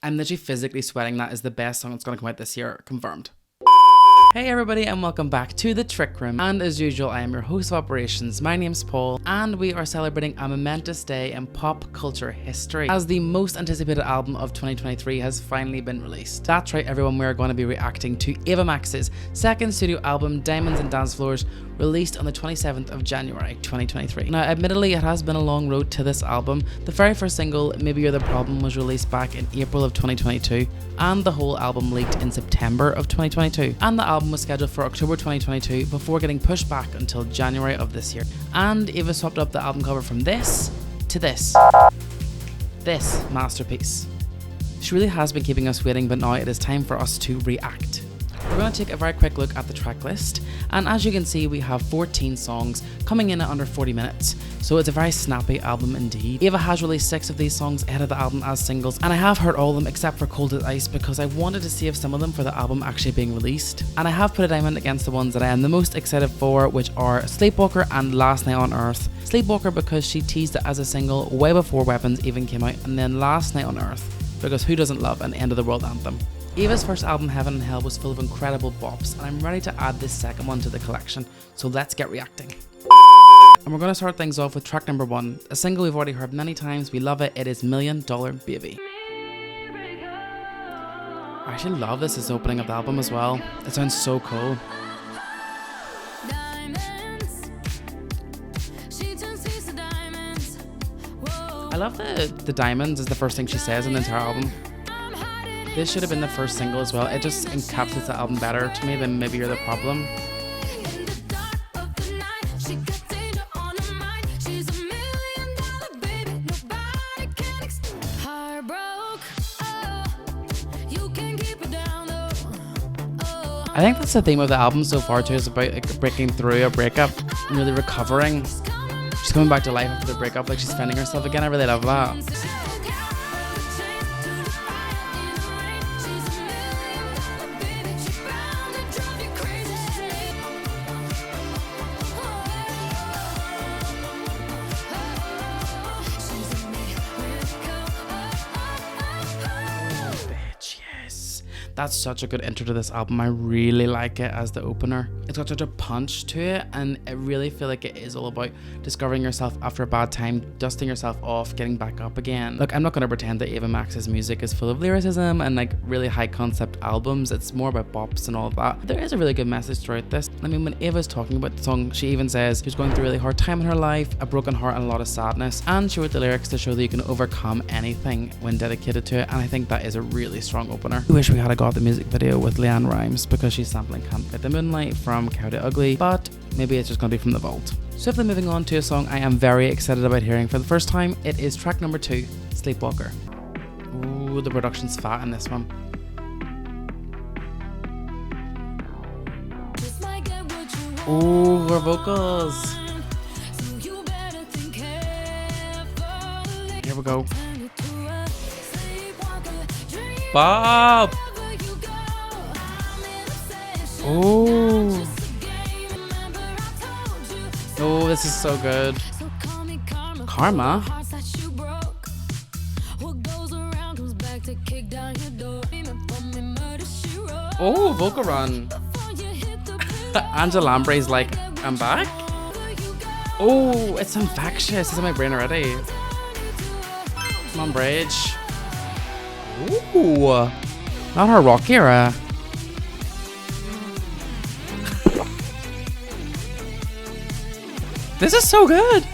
I'm literally physically sweating. That is the best song that's going to come out this year, confirmed. Hey everybody, and welcome back to the Trick Room, and as usual I am your host of operations. My name's Paul, and we are celebrating a momentous day in pop culture history as the most anticipated album of 2023 has finally been released. That's right everyone, we are going to be reacting to Ava Max's second studio album Diamonds Dancefloors, released on the 27th of January 2023. Now admittedly it has been a long road to this album. The very first single, Maybe You're the Problem, was released back in April of 2022, and the whole album leaked in September of 2022, and the album was scheduled for October 2022 before getting pushed back until January of this year. And Ava swapped up the album cover from this to this masterpiece. She really has been keeping us waiting, but now it is time for us to react. We're going to take a very quick look at the track list, and as you can see we have 14 songs coming in at under 40 minutes, so it's a very snappy album indeed. Ava has released 6 of these songs ahead of the album as singles, and I have heard all of them except for Cold as Ice because I wanted to save some of them for the album actually being released, and I have put a diamond against the ones that I am the most excited for, which are Sleepwalker and Last Night on Earth. Sleepwalker because she teased it as a single way before Weapons even came out, and then Last Night on Earth because who doesn't love an end of the world anthem. Ava's first album, Heaven and Hell, was full of incredible bops, and I'm ready to add this second one to the collection, so let's get reacting. And we're going to start things off with track number 1, a single we've already heard many times, we love it, it is $1 Million Baby. I actually love this as the opening of the album as well, it sounds so cool. I love the diamonds is the first thing she says in the entire album. This should have been the first single as well. It just encapsulates the album better to me than Maybe You're the Problem. I think that's the theme of the album so far too, is about like breaking through a breakup and really recovering. She's coming back to life after the breakup, like she's finding herself again. I really love that. That's such a good intro to this album. I really like it as the opener. It's got such a punch to it, and I really feel like it is all about discovering yourself after a bad time, dusting yourself off, getting back up again. Look, I'm not going to pretend that Ava Max's music is full of lyricism and like really high concept albums. It's more about bops and all of that. There is a really good message throughout this. I mean, when Ava's talking about the song, she even says she was going through a really hard time in her life, a broken heart and a lot of sadness, and she wrote the lyrics to show that you can overcome anything when dedicated to it, and I think that is a really strong opener. I wish we had got the music video with Leanne Rimes because she's sampling Can't Fight the Moonlight from Coyote Ugly, but maybe it's just going to be from the vault. Swiftly moving on to a song I am very excited about hearing for the first time. It is track number 2, Sleepwalker. Ooh, the production's fat in this one. Ooh, her vocals. Here we go. Bob! Oh. Oh, this is so good. Karma? Oh, vocal run. Angela Lambre's like, I'm back? Oh, it's infectious. It's in my brain already. Come on, Bridge. Ooh. Not her rock era. This is so good.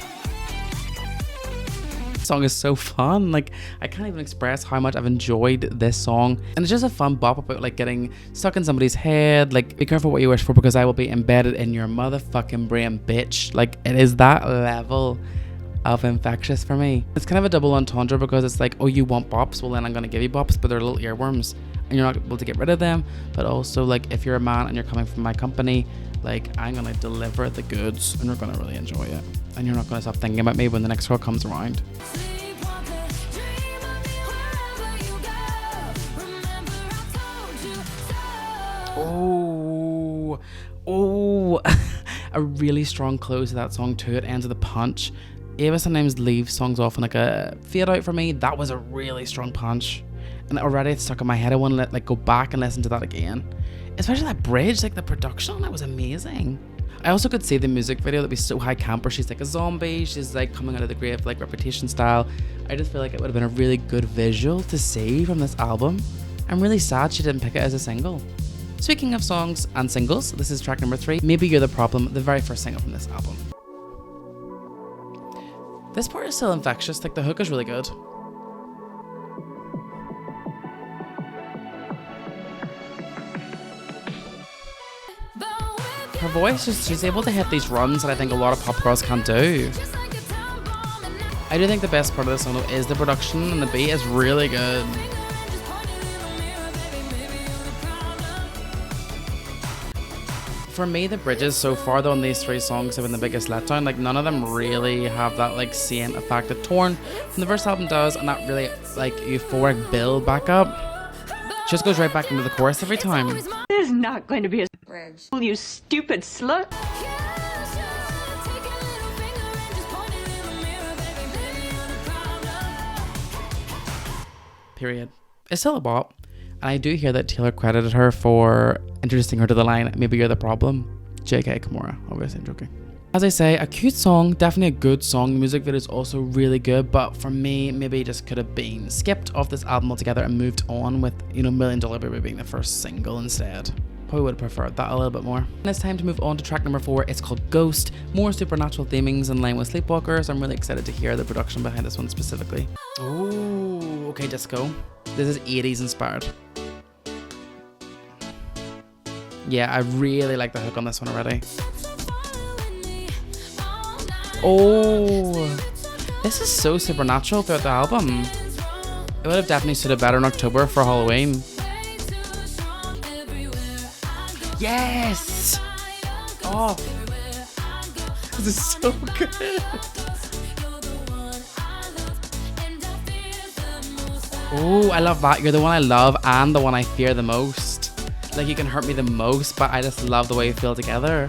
This song is so fun. Like, I can't even express how much I've enjoyed this song. And it's just a fun bop about like getting stuck in somebody's head. Like, be careful what you wish for because I will be embedded in your motherfucking brain, bitch. Like, it is that level of infectious for me. It's kind of a double entendre because it's like, oh, you want bops? Well, then I'm going to give you bops, but they're little earworms and you're not able to get rid of them. But also, like, if you're a man and you're coming from my company, like, I'm gonna deliver the goods and you're gonna really enjoy it, and you're not gonna stop thinking about me when the next girl comes around. Oh, a really strong close to that song too. It ends with a punch. Ava sometimes leaves songs off in like a fade out for me. That was a really strong punch. and already it's stuck in my head. I want to like go back and listen to that again. Especially that bridge, like the production on it was amazing. I also could see the music video that be so high camper. She's like a zombie. She's like coming out of the grave, like Reputation style. I just feel like it would have been a really good visual to see from this album. I'm really sad she didn't pick it as a single. Speaking of songs and singles, this is track number 3, Maybe You're the Problem, the very first single from this album. This part is still infectious, like the hook is really good. Her voice, she's able to hit these runs that I think a lot of pop girls can't do. I do think the best part of this song though is the production, and the beat is really good. For me, the bridges so far though on these 3 songs have been the biggest letdown. Like none of them really have that like same effect that Torn from the first album does, and that really like euphoric build back up. Just goes right back into the chorus every time. There's not going to be a bridge. You stupid slut. Period. It's still a bop. And I do hear that Taylor credited her for introducing her to the line, Maybe You're the Problem. JK Kimura, obviously I'm joking. As I say, a cute song, definitely a good song. The music video is also really good, but for me, maybe it just could have been skipped off this album altogether and moved on with, you know, $1 Million Baby being the first single instead. Probably would have preferred that a little bit more. And it's time to move on to track number 4. It's called Ghost. More supernatural themings in line with Sleepwalker, so I'm really excited to hear the production behind this one specifically. Oh, okay, disco. This is 80s inspired. Yeah, I really like the hook on this one already. Oh, this is so supernatural throughout the album. It would have definitely suited better in October for Halloween. Yes! Oh, this is so good. Oh, I love that. You're the one I love and the one I fear the most. Like, you can hurt me the most, but I just love the way you feel together.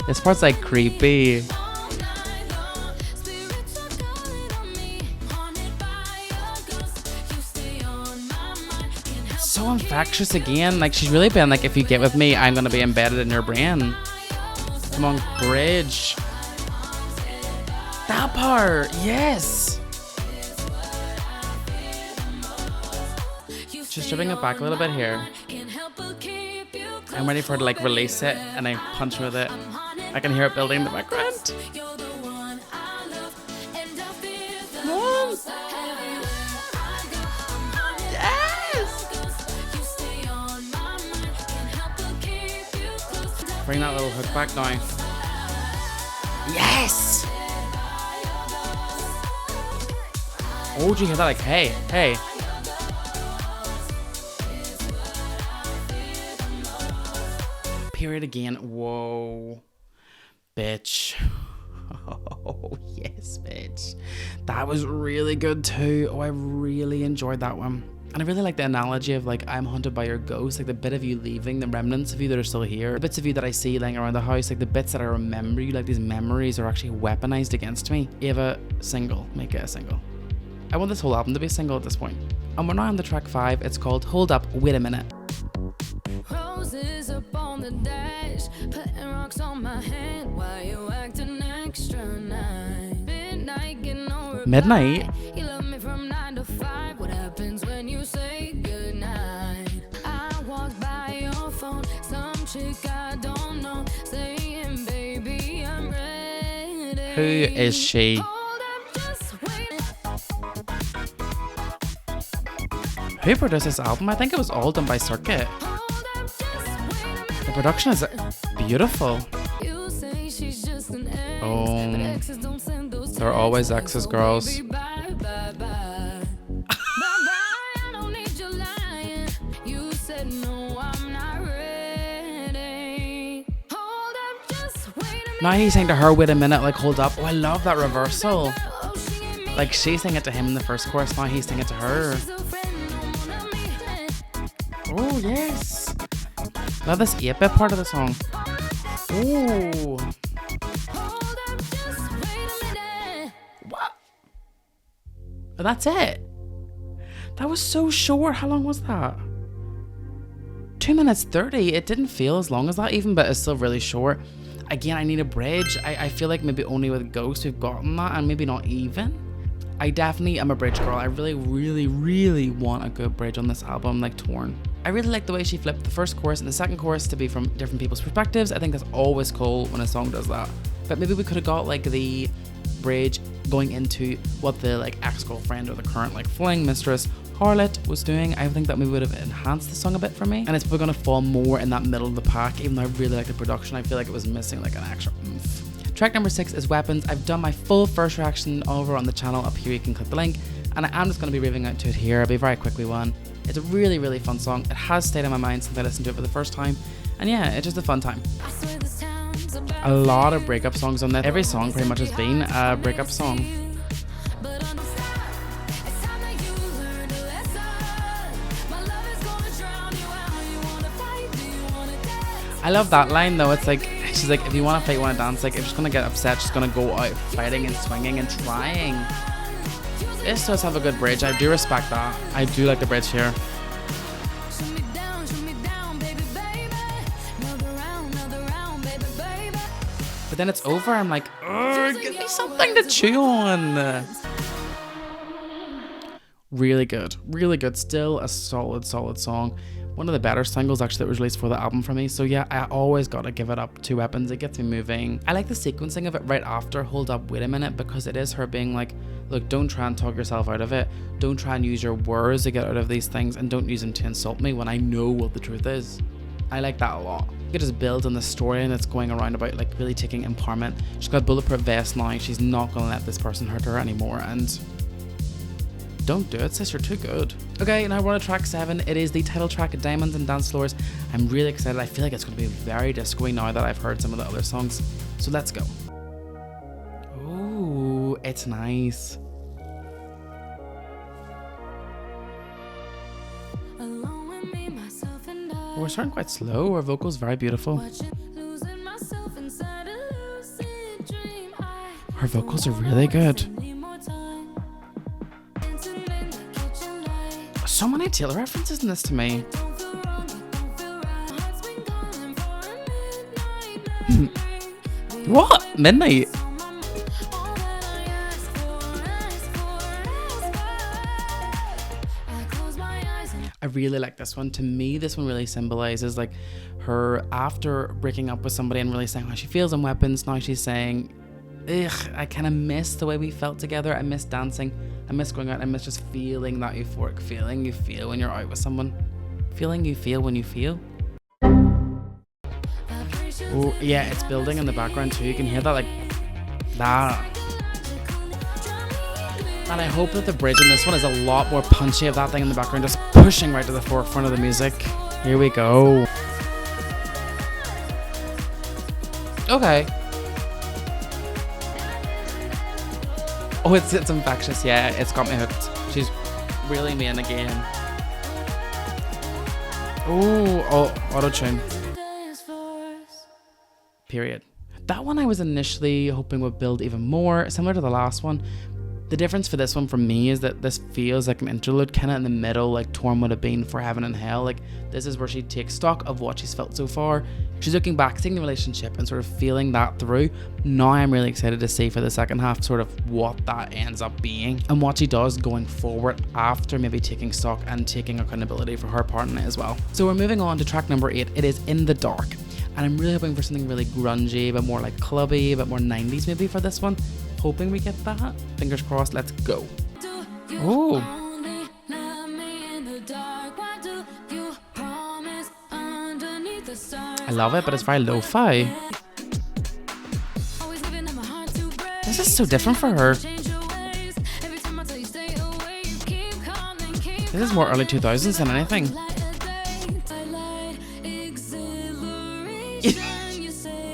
This part's like creepy. So infectious again. Like, she's really been like, if you get with me, I'm gonna be embedded in your brain. Come on, bridge. That part, yes. Just stripping it back a little bit here. I'm ready for her to like release it, and I punch with it. I can hear it building in the background. Yes! Bring that little hook back now. Yes! Oh, did you hear that? Like, hey, hey. Period again. Whoa. Bitch. Oh, yes, bitch. That was really good too. Oh, I really enjoyed that one. And I really like the analogy of like, I'm haunted by your ghost, like the bit of you leaving, the remnants of you that are still here, the bits of you that I see laying around the house, like the bits that I remember you, like these memories are actually weaponized against me. Ava, single. Make it a single. I want this whole album to be a single at this point. And we're now on the track 5. It's called Hold Up, Wait a Minute. Roses up on the dash, putting rocks on my hand while you acting extra nice. Midnight, getting no reply. Midnight? You love me from 9 to 5. What happens when you say goodnight? I walk by your phone, some chick I don't know, saying, baby, I'm ready. Who is she? Who produced this album? I think it was all done by Circuit. The production is beautiful. Oh, they're always exes, girls. Now he's saying to her, wait a minute, like, hold up. Oh, I love that reversal. Like, she's saying it to him in the first chorus, now he's saying it to her. Oh, yes. Love this 8-bit part of the song. Ooh. What? Oh, that's it. That was so short. How long was that? 2 minutes 30. It didn't feel as long as that even, but it's still really short. Again, I need a bridge. I feel like maybe only with Ghost we've gotten that, and maybe not even. I definitely am a bridge girl. I really, really, really want a good bridge on this album, like Torn. I really like the way she flipped the first chorus and the second chorus to be from different people's perspectives. I think that's always cool when a song does that. But maybe we could have got like the bridge going into what the like ex-girlfriend or the current like fling mistress harlot was doing. I think that maybe would have enhanced the song a bit for me, and it's probably going to fall more in that middle of the pack. Even though I really like the production, I feel like it was missing like an extra oomph. Track number 6 is Weapons. I've done my full first reaction over on the channel up here. You can click the link, and I am just going to be raving out to it here. It'll be a very quickly one. It's a really, really fun song. It has stayed in my mind since I listened to it for the first time, and yeah, it's just a fun time. A lot of breakup songs on this. Every song pretty much has been a breakup song. I love that line though. It's like, she's like, if you want to fight, you want to dance, like if she's gonna get upset, she's gonna go out fighting and swinging and trying. This does have a good bridge. I do respect that. I do like the bridge here. But then it's over. I'm like, give me something to chew on. Really good. Really good. Still a solid song. One of the better singles actually that was released for the album for me. So yeah, I always gotta give it up to Weapons. It gets me moving. I like the sequencing of it right after Hold Up, Wait a Minute, because it is her being like, look, don't try and talk yourself out of it. Don't try and use your words to get out of these things, and don't use them to insult me when I know what the truth is. I like that a lot. It just builds on the story, and it's going around about like really taking empowerment. She's got a bulletproof vest now. She's not gonna let this person hurt her anymore, and don't do it, sis, you're too good. Okay, now we're on to track 7. It is the title track, Diamonds and Dancefloors. I'm really excited. I feel like it's going to be very disco-y now that I've heard some of the other songs. So let's go. Ooh, it's nice. Oh, we're starting quite slow. Our vocals very beautiful. Her vocals are really good. So many Taylor references in this to me. What? Midnight? I really like this one. To me, this one really symbolizes like her after breaking up with somebody and really saying how she feels on Weapons. Now she's saying, ugh, I kind of miss the way we felt together. I miss dancing. I miss going out. I miss just feeling that euphoric feeling you feel when you're out with someone. Feeling you feel when you feel. Oh, yeah, it's building in the background too. You can hear that, like, that. And I hope that the bridge in this one is a lot more punchy of that thing in the background, just pushing right to the forefront of the music. Here we go. Okay. Oh, it's infectious. Yeah, it's got me hooked. She's really mean again. Oh, auto-tune. Period. That one I was initially hoping would build even more, similar to the last one. The difference for this one for me is that this feels like an interlude, kind of in the middle, like Torn would have been for Heaven and Hell. Like, this is where she takes stock of what she's felt so far. She's looking back, seeing the relationship and sort of feeling that through. Now I'm really excited to see for the second half sort of what that ends up being and what she does going forward after maybe taking stock and taking accountability for her part in it as well. So we're moving on to track number 8. It is In the Dark. And I'm really hoping for something really grungy, but more like clubby, but more 90s maybe for this one. Hoping we get that. Fingers crossed, let's go. Oh. I love it, but it's very lo-fi. This is so different for her. This is more early 2000s than anything.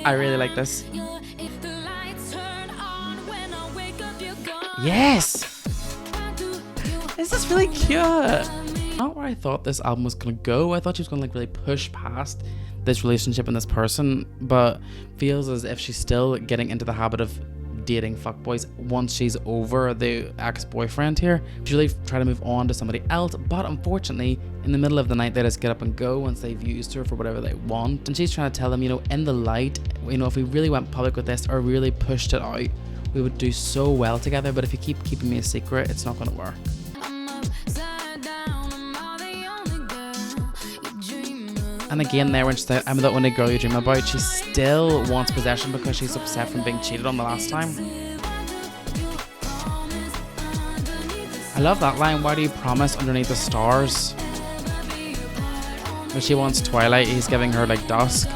I really like this. Yes! This is really cute. Not where I thought this album was gonna go. I thought she was gonna like really push past this relationship and this person, but feels as if she's still getting into the habit of dating fuckboys once she's over the ex-boyfriend here. She really try to move on to somebody else, but unfortunately, in the middle of the night, they just get up and go once they've used her for whatever they want. And she's trying to tell them, you know, in the light, you know, if we really went public with this or really pushed it out, we would do so well together, but if you keep keeping me a secret, it's not going to work. And again there, when she said, I'm the only girl you dream about, she still wants possession because she's upset from being cheated on the last time. I love that line, why do you promise underneath the stars? When she wants twilight, he's giving her like dusk.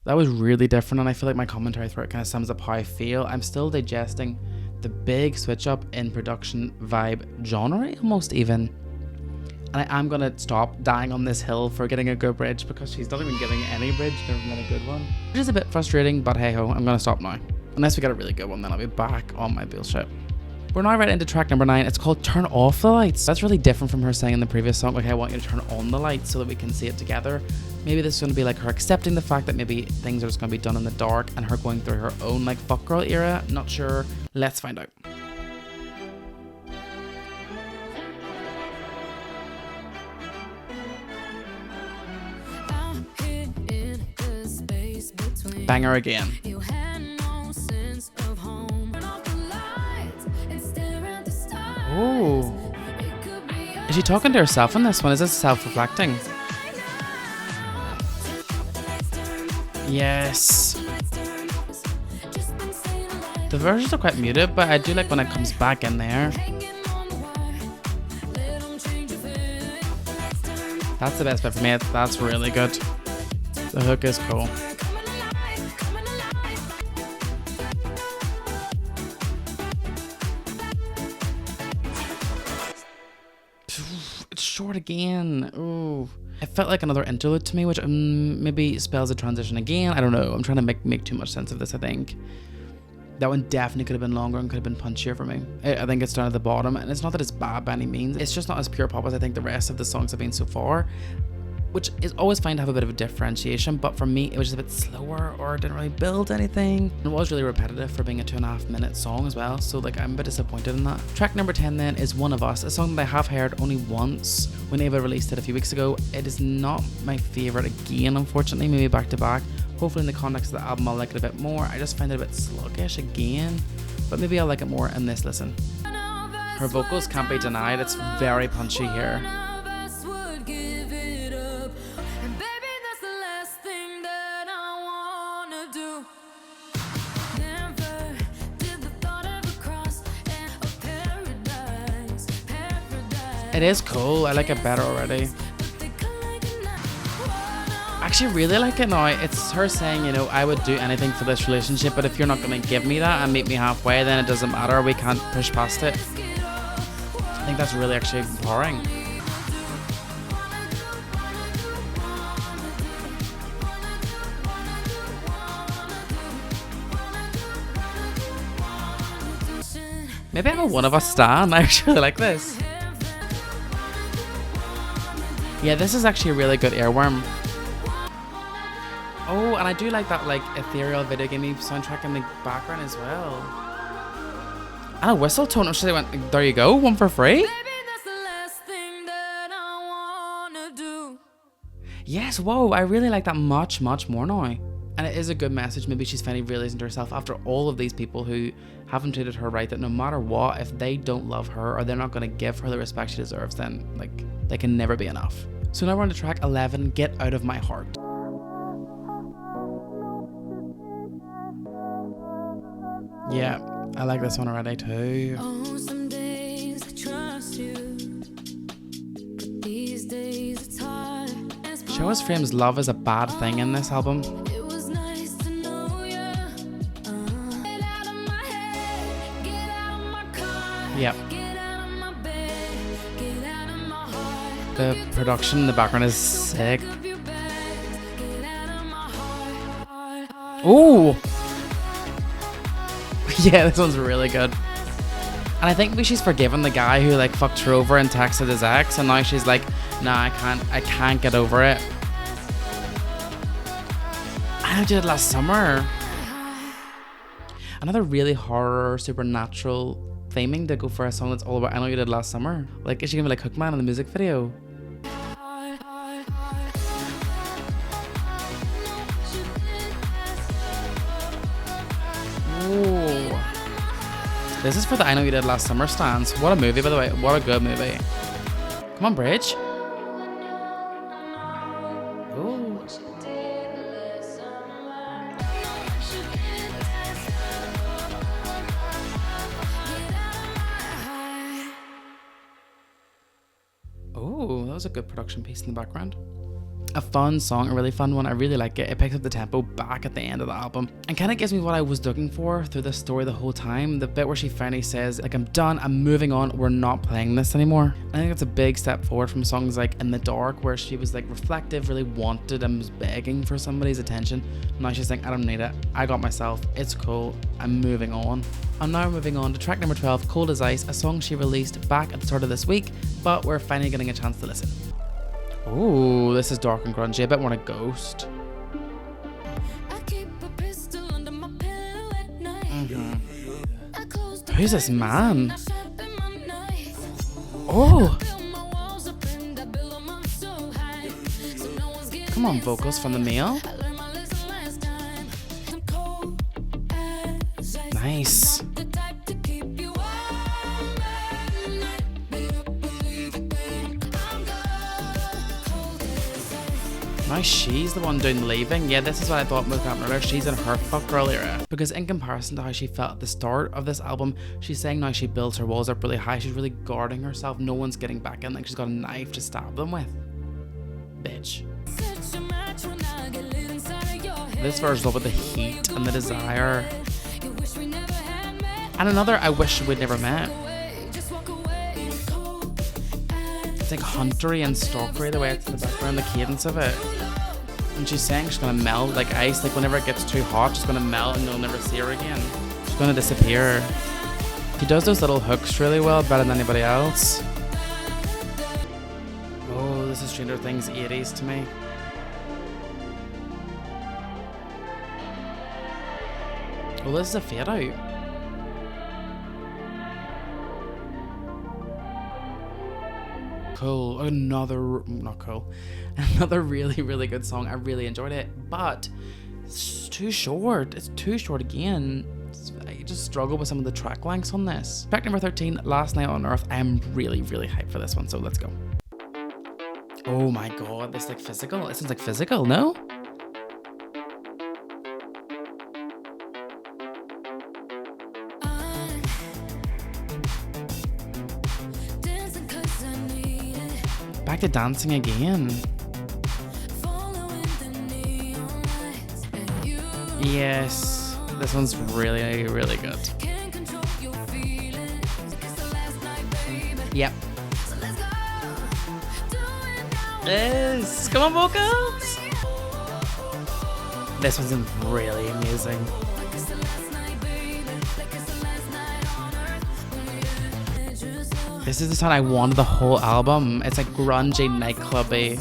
That was really different, and I feel like my commentary through it kind of sums up how I feel. I'm still digesting the big switch up in production vibe genre, almost even. And I am going to stop dying on this hill for getting a good bridge because she's not even getting any bridge, never been a good one. Which is a bit frustrating, but hey ho, I'm going to stop now. Unless we get a really good one, then I'll be back on my bullshit. We're now right into track number 9. It's called Turn Off the Lights. That's really different from her saying in the previous song, like, I want you to turn on the lights so that we can see it together. Maybe this is going to be like her accepting the fact that maybe things are just going to be done in the dark and her going through her own like fuck girl era. Not sure. Let's find out. Banger again. Oh, is she talking to herself in this one? Is this self-reflecting? Yes. The versions are quite muted, but I do like when it comes back in there. That's the best bit for me. That's really good. The hook is cool. It's short again. Ooh. It felt like another interlude to me, which maybe spells a transition again. I don't know. I'm trying to make too much sense of this, I think. That one definitely could have been longer and could have been punchier for me. I think it's down at the bottom, and it's not that it's bad by any means. It's just not as pure pop as I think the rest of the songs have been so far, which is always fine to have a bit of a differentiation, but for me, it was just a bit slower or didn't really build anything. It was really repetitive for being a 2.5 minute song as well, so like I'm a bit disappointed in that. Track number 10 then is One of Us, a song that I have heard only once when Ava released it a few weeks ago. It is not my favourite again, unfortunately, maybe back to back. Hopefully in the context of the album I'll like it a bit more. I just find it a bit sluggish again, but maybe I'll like it more in this listen. Her vocals can't be denied, it's very punchy here. It is cool, I like it better already. I actually really like it now. It's her saying, you know, I would do anything for this relationship, but if you're not going to give me that and meet me halfway, then it doesn't matter, we can't push past it. I think that's really actually empowering. Maybe I'm a One of Us stan. I actually like this. Yeah, this is actually a really good earworm. Oh, and I do like that like ethereal video gamey soundtrack in the background as well. And a whistle tone. Oh, they went, there you go, one for free. Yes, whoa, I really like that much more now. And it is a good message. Maybe she's finally realizing to herself after all of these people who haven't treated her right, that no matter what, if they don't love her or they're not going to give her the respect she deserves, then like they can never be enough. So now we're on to track 11, Get Out of My Heart. Yeah, I like this one already too. Oh, some days I trust you, but these days it's hard. Show us Frame's love is a bad thing in this album. It was nice to know you. Get out of my head, get out of my car. Yep. Get out of my bed, get out of my heart. The production in the background is sick. Up your bags, get out of my heart. Ooh! Yeah, this one's really good. And I think maybe she's forgiven the guy who like fucked her over and texted his ex, and now she's like, nah, I can't get over it. I did it last summer. Another really horror, supernatural theming to go for a song that's all about I Know You Did Last Summer. Like, is she gonna be like Hookman in the music video? Ooh. This is for the I Know You Did Last Summer stands. What a movie, by the way. What a good movie. Come on, Bridge. Ooh. Oh, that was a good production piece in the background. A fun song, a really fun one. I really like it. It picks up the tempo back at the end of the album and kind of gives me what I was looking for through this story the whole time. The bit where she finally says, like, I'm done, I'm moving on, we're not playing this anymore. I think it's a big step forward from songs like In the Dark, where she was like reflective, really wanted and was begging for somebody's attention. Now she's like, I don't need it, I got myself, it's cool, I'm moving on. I'm now moving on to track number 12, Cold as Ice, a song she released back at the start of this week, but we're finally getting a chance to listen. Ooh, this is dark and grungy, a bit more like Ghost. Who's this man? Oh! Come on, vocals from the male. Nice. Now she's the one doing the leaving. Yeah, this is what I thought was happening earlier. She's in her fuck girl era. Because in comparison to how she felt at the start of this album, she's saying now she builds her walls up really high. She's really guarding herself. No one's getting back in. Like, she's got a knife to stab them with. Bitch. This verse is all about the heat and the desire. And another I wish we'd never met. It's like huntery and stalkery the way it's in the background, the cadence of it. And she's saying she's gonna melt like ice, like whenever it gets too hot, she's gonna melt and you'll never see her again. She's gonna disappear. She does those little hooks really well, better than anybody else. Oh, this is Stranger Things 80s to me. Well, this is a fade out. Cool. Another really, really good song. I really enjoyed it, but it's too short. It's too short again. I just struggle with some of the track lengths on this. Track number 13, Last Night on Earth. I am really, really hyped for this one, so let's go. Oh my god, this is like physical. It sounds like physical, no? Back to dancing again. Yes, this one's really, really good. Yep. Yes, come on, vocals. This one's really amazing. This is the song I wanted the whole album. It's like grungy, nightclubby.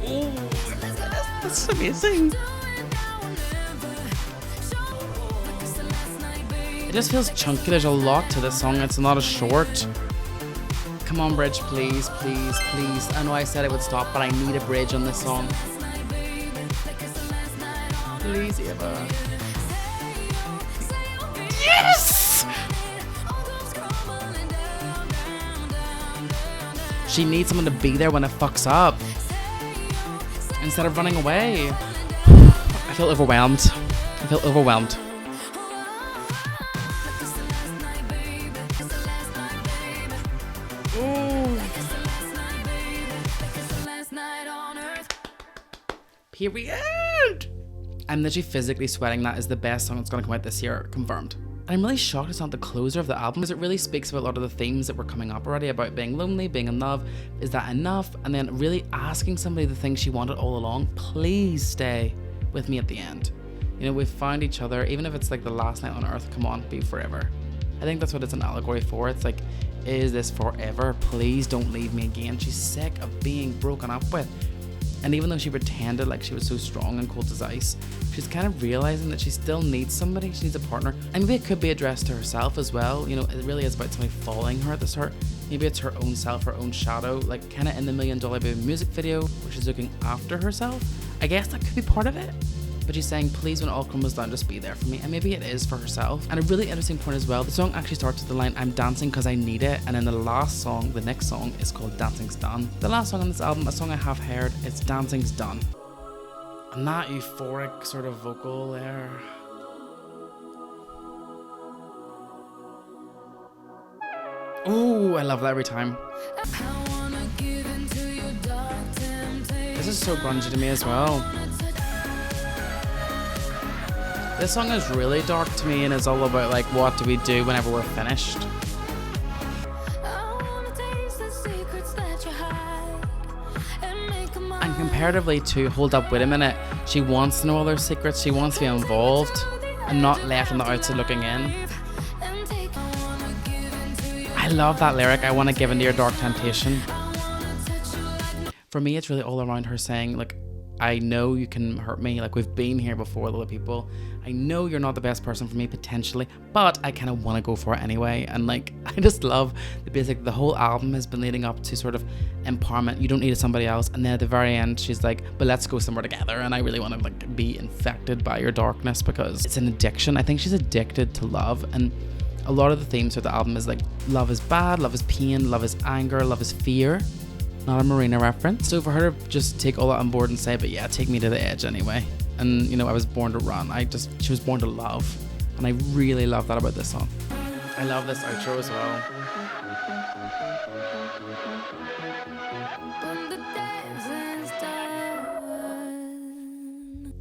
Oh, that's amazing. It just feels chunky. There's a lot to this song. It's not as short. Come on, bridge, please, please, please. I know I said it would stop, but I need a bridge on this song. Please, Ava. Yes! She needs someone to be there when it fucks up instead of running away. I feel overwhelmed. I feel overwhelmed. Ooh. Period. I'm literally physically sweating. That is the best song that's going to come out this year, confirmed. I'm really shocked it's not the closer of the album, because it really speaks about a lot of the themes that were coming up already about being lonely, being in love. Is that enough? And then really asking somebody the thing she wanted all along. Please stay with me at the end. You know, we've found each other, even if it's like the last night on earth, come on, be forever. I think that's what it's an allegory for. It's like, is this forever? Please don't leave me again. She's sick of being broken up with. And even though she pretended like she was so strong and cold as ice, she's kind of realizing that she still needs somebody. She needs a partner. And maybe it could be addressed to herself as well. You know, it really is about somebody following her at the start. Maybe it's her own self, her own shadow, like kind of in the $1 Million Baby music video where she's looking after herself. I guess that could be part of it. But she's saying, please, when all comes down, just be there for me. And maybe it is for herself. And a really interesting point as well, the song actually starts with the line, I'm dancing because I need it. And then the last song, the next song, is called Dancing's Done. The last song on this album, a song I have heard, it's Dancing's Done. And that euphoric sort of vocal there. Ooh, I love that every time. This is so grungy to me as well. This song is really dark to me and is all about like what do we do whenever we're finished. And comparatively to Hold Up Wait a Minute, she wants to know all their secrets, she wants to be involved and not left on the outside looking in. I love that lyric, I want to give into your dark temptation. For me, it's really all around her saying like, I know you can hurt me, like we've been here before with other people. I know you're not the best person for me potentially, but I kind of want to go for it anyway. And like, I just love the whole album has been leading up to sort of empowerment. You don't need somebody else. And then at the very end, she's like, but let's go somewhere together. And I really want to like be infected by your darkness because it's an addiction. I think she's addicted to love. And a lot of the themes of the album is like, love is bad, love is pain, love is anger, love is fear. Not a Marina reference. So for her to just take all that on board and say, but yeah, take me to the edge anyway. And you know, I was born to run. She was born to love. And I really love that about this song. I love this outro as well.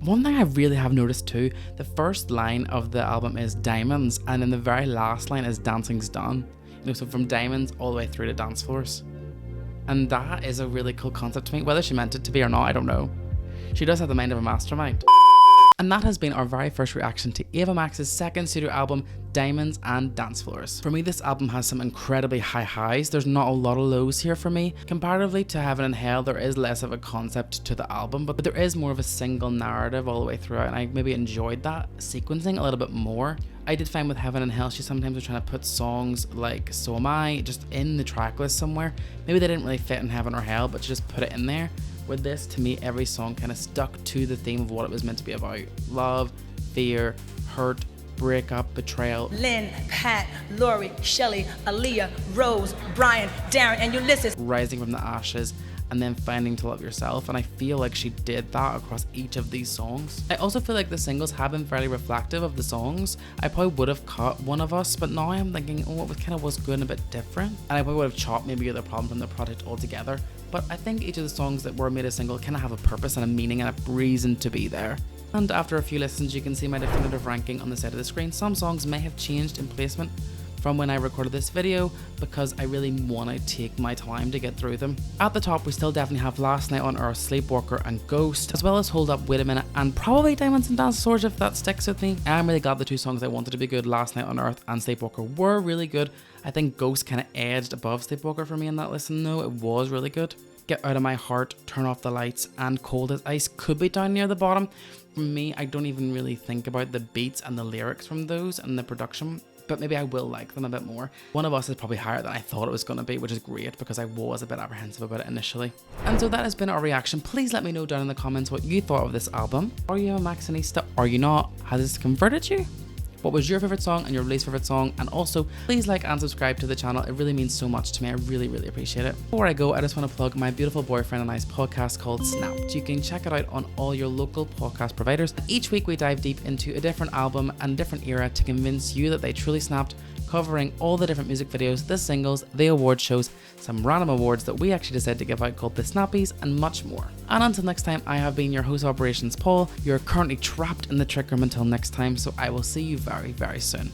One thing I really have noticed too, the first line of the album is Diamonds, and then the very last line is Dancing's Done. You know, so from Diamonds all the way through to Dance Floors. And that is a really cool concept to me. Whether she meant it to be or not, I don't know. She does have the mind of a mastermind. And that has been our very first reaction to Ava Max's second studio album, Diamonds and Dance Floors. For me, this album has some incredibly high highs. There's not a lot of lows here for me. Comparatively to Heaven and Hell, there is less of a concept to the album, but there is more of a single narrative all the way throughout, and I maybe enjoyed that sequencing a little bit more. I did find with Heaven and Hell, she sometimes was trying to put songs like So Am I just in the track list somewhere. Maybe they didn't really fit in Heaven or Hell, but she just put it in there. With this, to me, every song kind of stuck to the theme of what it was meant to be about. Love, fear, hurt, breakup, betrayal. Lynn, Pat, Lori, Shelly, Aaliyah, Rose, Brian, Darren, and Ulysses. Rising from the ashes and then finding to love yourself, and I feel like she did that across each of these songs. I also feel like the singles have been fairly reflective of the songs. I probably would have cut One of Us, but now I'm thinking, oh, it kind of was good and a bit different, and I probably would have chopped maybe the problem from the project altogether. But I think each of the songs that were made a single kind of have a purpose and a meaning and a reason to be there. And after a few listens, you can see my definitive ranking on the side of the screen. Some songs may have changed in placement from when I recorded this video because I really want to take my time to get through them. At the top, we still definitely have Last Night on Earth, Sleepwalker and Ghost, as well as Hold Up Wait a Minute and probably Diamonds and Dancefloors if that sticks with me. I'm really glad the two songs I wanted to be good, Last Night on Earth and Sleepwalker, were really good. I think Ghost kind of edged above Sleepwalker for me in that listen though. It was really good. Get Out of My Heart, Turn Off the Lights and Cold as Ice could be down near the bottom. For me, I don't even really think about the beats and the lyrics from those and the production, but maybe I will like them a bit more. One of Us is probably higher than I thought it was going to be, which is great because I was a bit apprehensive about it initially. And so that has been our reaction. Please let me know down in the comments what you thought of this album. Are you a Maxinista? Are you not? Has this converted you? What was your favourite song and your least favourite song? And also, please like and subscribe to the channel. It really means so much to me. I really, really appreciate it. Before I go, I just want to plug my beautiful boyfriend and I's podcast called Snapped. You can check it out on all your local podcast providers. Each week we dive deep into a different album and different era to convince you that they truly snapped, covering all the different music videos, the singles, the award shows, some random awards that we actually decided to give out called the Snappies, and much more. And until next time, I have been your host Operations Paul. You're currently trapped in the trick room until next time, so I will see you very, very soon.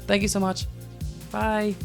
Thank you so much. Bye.